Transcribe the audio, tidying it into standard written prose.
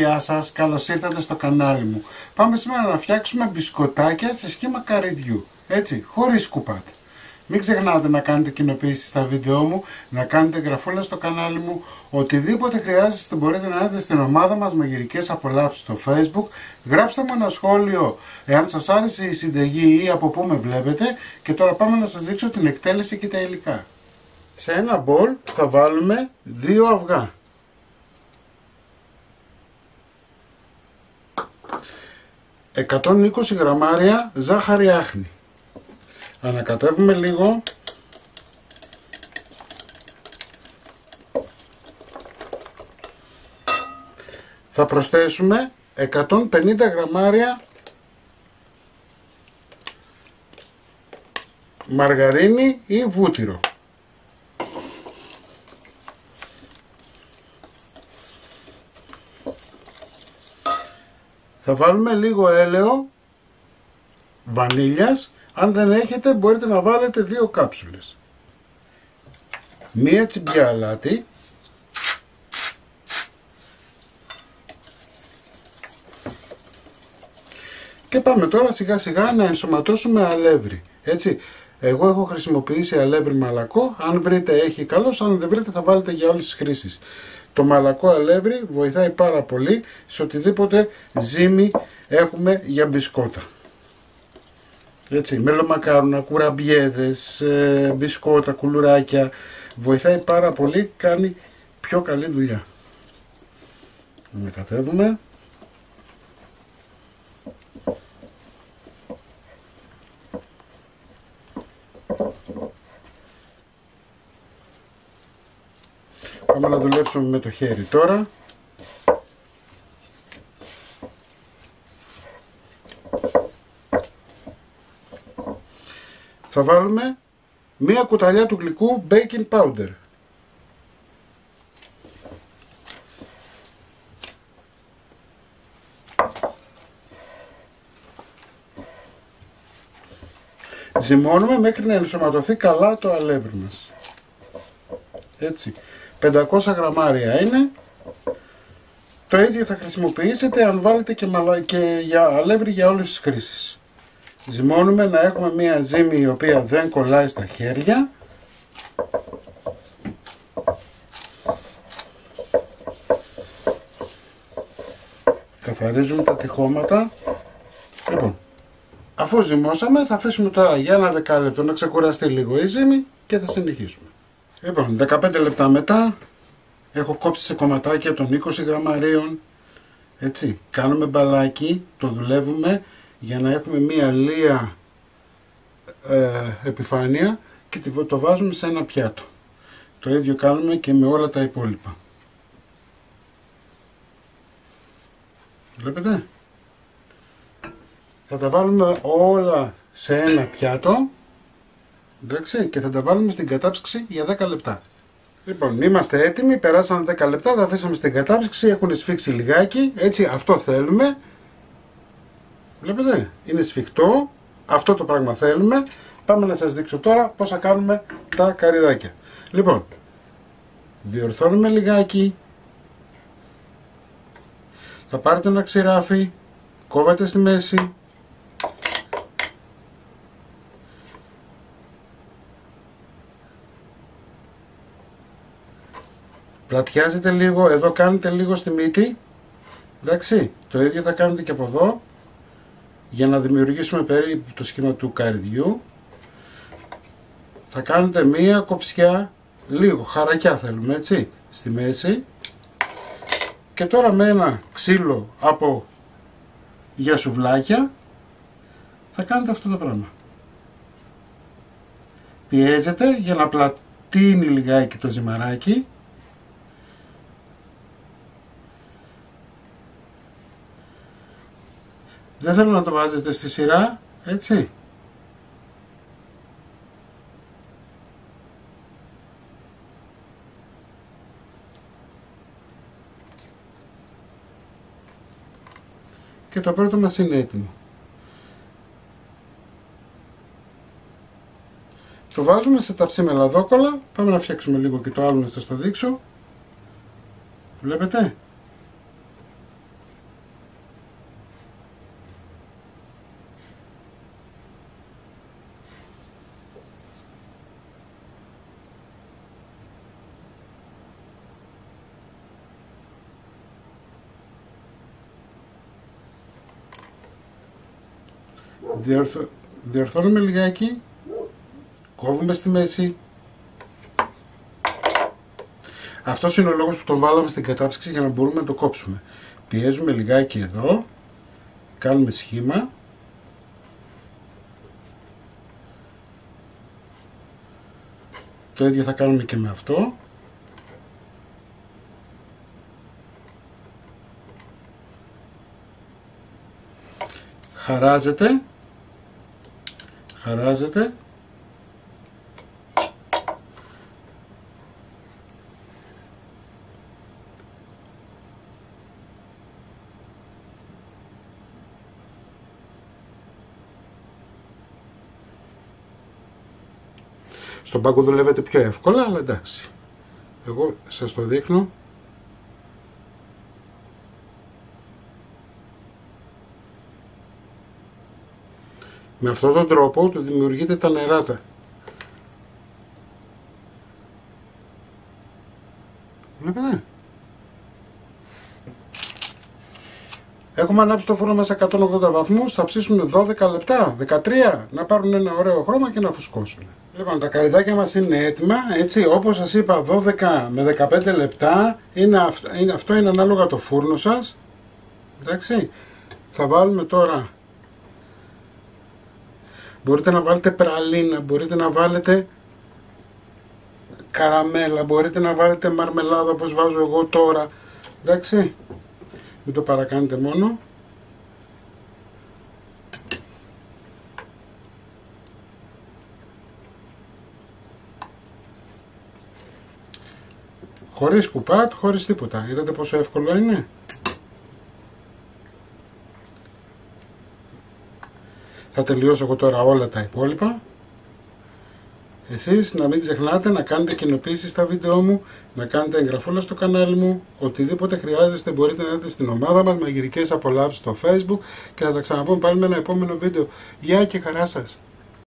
γεια σας, καλώς ήρθατε στο κανάλι μου. Πάμε σήμερα να φτιάξουμε μπισκοτάκια σε σχήμα καρυδιού, έτσι, χωρίς κουπάτι. Μην ξεχνάτε να κάνετε κοινοποίηση στα βίντεό μου, να κάνετε εγγραφούλα στο κανάλι μου. Οτιδήποτε χρειάζεστε μπορείτε να έρθετε στην ομάδα μας Μαγειρικές Απολαύσεις στο Facebook. Γράψτε μου ένα σχόλιο εάν σας άρεσε η συνταγή ή από πού με βλέπετε. Και τώρα πάμε να σας δείξω την εκτέλεση και τα υλικά. Σε ένα μπολ θα βάλουμε 2 αυγά. 120 γραμμάρια ζάχαρη άχνη. Ανακατεύουμε λίγο. Θα προσθέσουμε 150 γραμμάρια μαργαρίνη ή βούτυρο. Θα βάλουμε λίγο έλαιο βανίλιας. Αν δεν έχετε μπορείτε να βάλετε 2 κάψουλες. Μία τσιμπιά αλάτι. Και πάμε τώρα σιγά σιγά να ενσωματώσουμε αλεύρι. Έτσι, εγώ έχω χρησιμοποιήσει αλεύρι μαλακό. Αν βρείτε έχει καλός, αν δεν βρείτε θα βάλετε για όλες τις χρήσεις. Το μαλακό αλεύρι βοηθάει πάρα πολύ σε οτιδήποτε ζύμη έχουμε για μπισκότα. Έτσι, μελομακάρονα, κουραμπιέδες, μπισκότα, κουλουράκια. Βοηθάει πάρα πολύ, κάνει πιο καλή δουλειά. Ανακατεύουμε. Πάμε να δουλέψουμε με το χέρι τώρα. Θα βάλουμε μία κουταλιά του γλυκού baking powder. Ζυμώνουμε μέχρι να ενσωματωθεί καλά το αλεύρι μας. Έτσι. 500 γραμμάρια είναι. Το ίδιο θα χρησιμοποιήσετε αν βάλετε και για αλεύρι για όλες τις χρήσεις. Ζυμώνουμε να έχουμε μία ζύμη η οποία δεν κολλάει στα χέρια. Καθαρίζουμε τα τυχώματα. Λοιπόν, αφού ζυμώσαμε θα αφήσουμε τώρα για ένα δεκάλεπτο να ξεκουραστεί λίγο η ζύμη και θα συνεχίσουμε. Λοιπόν, 15 λεπτά μετά έχω κόψει σε κομματάκια των 20 γραμμαρίων. Έτσι, κάνουμε μπαλάκι, το δουλεύουμε για να έχουμε μία λία επιφάνεια και το βάζουμε σε ένα πιάτο. Το ίδιο κάνουμε και με όλα τα υπόλοιπα. Βλέπετε? Θα τα βάλουμε όλα σε ένα πιάτο. Εντάξει, και θα τα βάλουμε στην κατάψυξη για 10 λεπτά. Λοιπόν, είμαστε έτοιμοι, περάσαν 10 λεπτά, τα αφήσαμε στην κατάψυξη, έχουν σφίξει λιγάκι, έτσι, αυτό θέλουμε. Βλέπετε, είναι σφιχτό, αυτό το πράγμα θέλουμε. Πάμε να σας δείξω τώρα πώς θα κάνουμε τα καρυδάκια. Λοιπόν, διορθώνουμε λιγάκι. Θα πάρετε ένα ξηράφι, κόβετε στη μέση. Πλατιάζετε λίγο, εδώ κάνετε λίγο στη μύτη. Εντάξει, το ίδιο θα κάνετε και από εδώ. Για να δημιουργήσουμε περίπου το σχήμα του καρυδιού. Θα κάνετε μία κοψιά, λίγο χαρακιά θέλουμε, έτσι, στη μέση. Και τώρα με ένα ξύλο για σουβλάκια θα κάνετε αυτό το πράγμα. Πιέζετε για να πλατείνει λιγάκι το ζυμαράκι. Δεν θέλω να το βάζετε στη σειρά, έτσι. Και το πρώτο μας είναι έτοιμο. Το βάζουμε σε ταψί με λαδόκολλα. Πάμε να φτιάξουμε λίγο και το άλλο να σας το δείξω. Βλέπετε. Διορθώνουμε λιγάκι, κόβουμε στη μέση. Αυτός είναι ο λόγος που τον βάλαμε στην κατάψυξη, για να μπορούμε να το κόψουμε. Πιέζουμε λιγάκι εδώ, κάνουμε σχήμα. Το ίδιο θα κάνουμε και με αυτό. Χαράζεται. Στον πάγκο δουλεύετε πιο εύκολα, αλλά εντάξει. Εγώ σας το δείχνω. Με αυτόν τον τρόπο του δημιουργείτε τα νεράτα. Βλέπετε. Έχουμε ανάψει το φούρνο μας 180 βαθμούς, θα ψήσουμε 12 λεπτά, 13, να πάρουν ένα ωραίο χρώμα και να φουσκώσουν. Λοιπόν, τα καρυδάκια μας είναι έτοιμα, έτσι, όπως σας είπα, 12 με 15 λεπτά, αυτό είναι ανάλογα το φούρνο σας, εντάξει. Θα βάλουμε τώρα, μπορείτε να βάλετε πραλίνα, μπορείτε να βάλετε καραμέλα, μπορείτε να βάλετε μαρμελάδα όπως βάζω εγώ τώρα, εντάξει. Μην το παρακάνετε μόνο. Χωρίς κουπάτ, χωρίς τίποτα. Είδατε πόσο εύκολο είναι. Θα τελειώσω εγώ τώρα όλα τα υπόλοιπα. Εσείς να μην ξεχνάτε να κάνετε κοινοποίησεις στα βίντεο μου, να κάνετε εγγραφούλα στο κανάλι μου, οτιδήποτε χρειάζεστε μπορείτε να έρθετε στην ομάδα μας, μαγειρικές απολαύσεις στο Facebook και θα τα ξαναπούμε πάλι με ένα επόμενο βίντεο. Γεια και χαρά σας!